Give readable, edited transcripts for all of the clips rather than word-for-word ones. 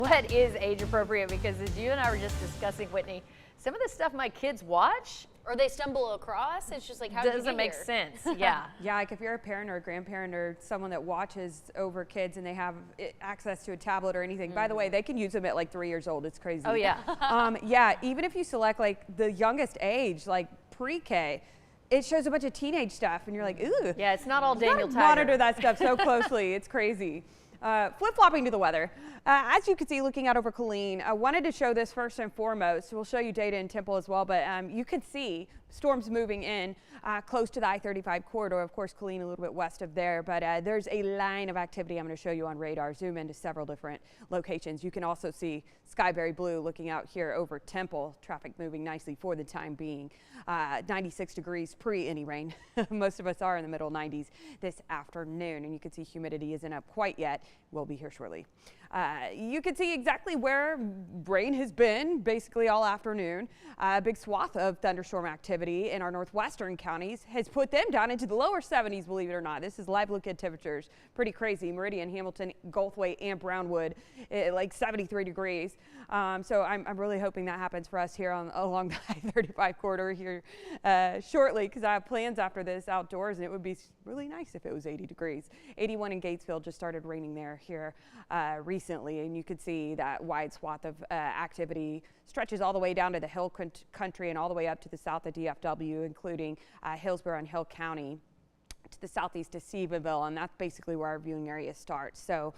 What is age appropriate? Because as you and I were just discussing, Whitney, some of the stuff my kids watch or they stumble across, it's just like, how did you doesn't get make here? sense. Yeah. Yeah, like if you're a parent or a grandparent or someone that watches over kids and they have access to a tablet or anything, by the way, they can use them at like 3 years old. It's crazy. Oh, yeah. Yeah, even if you select like the youngest age, like pre-K, it shows a bunch of teenage stuff and you're like, ooh. Yeah, it's not all Daniel Tiger. Monitor that stuff so closely. It's crazy. Flip-flopping to the weather. As you can see, looking out over Killeen, I wanted to show this first and foremost. We'll show you data in Temple as well, but you can see storms moving in close to the I-35 corridor. Of course, Killeen a little bit west of there, but there's a line of activity I'm going to show you on radar. Zoom into several different locations. You can also see sky very blue looking out here over Temple. Traffic moving nicely for the time being. 96 degrees pre any rain. Most of us are in the middle 90s this afternoon, and you can see humidity isn't up quite yet. We'll be here shortly. You can see exactly where rain has been basically all afternoon. A big swath of thunderstorm activity in our northwestern counties has put them down into the lower 70s, believe it or not. This is live look at temperatures. Pretty crazy. Meridian, Hamilton, Gulfway, and Brownwood, like 73 degrees. So I'm really hoping that happens for us here along the I-35 corridor here shortly, because I have plans after this outdoors, and it would be really nice if it was 80 degrees. 81 in Gatesville, just started raining there here recently, and you could see that wide swath of activity stretches all the way down to the hill country and all the way up to the south of DFW, including Hillsborough and Hill County, to the southeast to Stephenville, and that's basically where our viewing area starts. So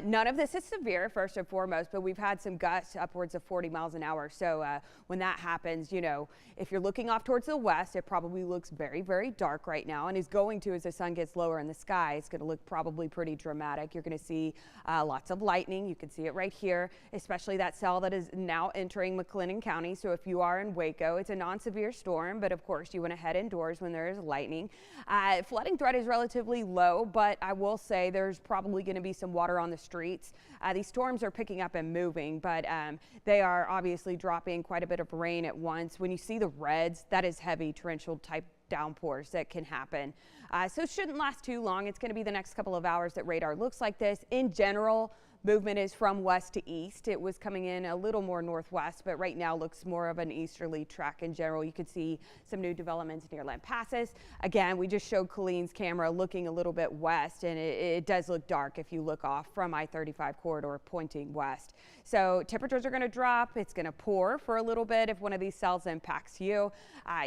none of this is severe, first and foremost, but we've had some gusts upwards of 40 miles an hour. So when that happens, you know, if you're looking off towards the west, it probably looks very, very dark right now, and is going to as the sun gets lower in the sky. It's going to look probably pretty dramatic. You're going to see lots of lightning. You can see it right here, especially that cell that is now entering McLennan County. So if you are in Waco, it's a non-severe storm, but of course you want to head indoors when there is lightning. Flooding threat is relatively low, but I will say there's probably going to be some water on the streets. These storms are picking up and moving, but they are obviously dropping quite a bit of rain at once. When you see the reds, that is heavy torrential type downpours that can happen. So it shouldn't last too long. It's going to be the next couple of hours that radar looks like this. In general, movement is from west to east. It was coming in a little more northwest, but right now looks more of an easterly track in general. You could see some new developments near Lampasas. Again, we just showed Colleen's camera looking a little bit west, and it does look dark if you look off from I-35 corridor pointing west. So temperatures are going to drop. It's going to pour for a little bit if one of these cells impacts you.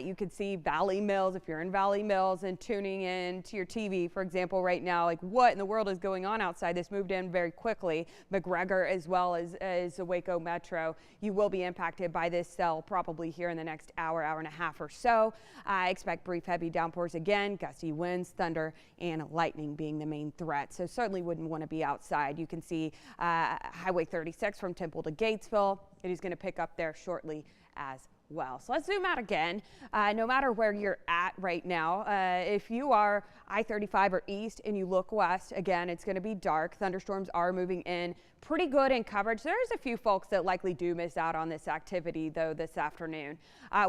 You can see Valley Mills, if you're in Valley Mills and tuning in to your TV, for example, right now, like what in the world is going on outside? This moved in very quickly. McGregor as well as the Waco Metro. You will be impacted by this cell probably here in the next hour, hour and a half or so. I expect brief heavy downpours again, gusty winds, thunder, and lightning being the main threat. So certainly wouldn't want to be outside. You can see Highway 36 from Temple to Gatesville. It is going to pick up there shortly as well. So let's zoom out again. No matter where you're at right now, if you are I-35 or east and you look west, again, it's going to be dark. Thunderstorms are moving in pretty good in coverage. There's a few folks that likely do miss out on this activity, though, this afternoon.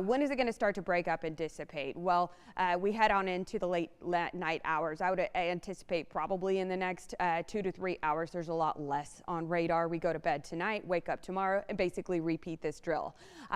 When is it going to start to break up and dissipate? Well, we head on into the late night hours. I would anticipate probably in the next 2 to 3 hours, there's a lot less on radar. We go to bed tonight, wake up tomorrow, and basically repeat this drill.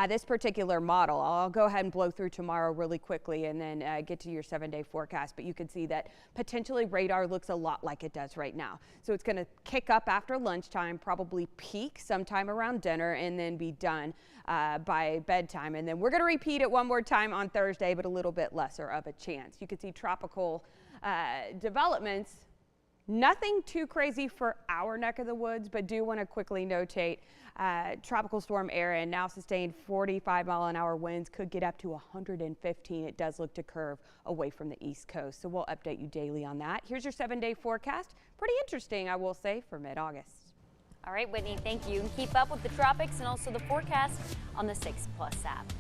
This particular model, I'll go ahead and blow through tomorrow really quickly and then get to your 7-day forecast, but you can see that potentially radar looks a lot like it does right now. So it's going to kick up after lunchtime, probably peak sometime around dinner, and then be done by bedtime. And then we're going to repeat it one more time on Thursday, but a little bit lesser of a chance. You can see tropical developments. Nothing too crazy for our neck of the woods, but do want to quickly notate tropical storm Erin, now sustained 45-mile-an-hour winds, could get up to 115. It does look to curve away from the east coast, so we'll update you daily on that. Here's your 7-day forecast. Pretty interesting, I will say, for mid-August. All right, Whitney, thank you. And keep up with the tropics and also the forecast on the 6 Plus app.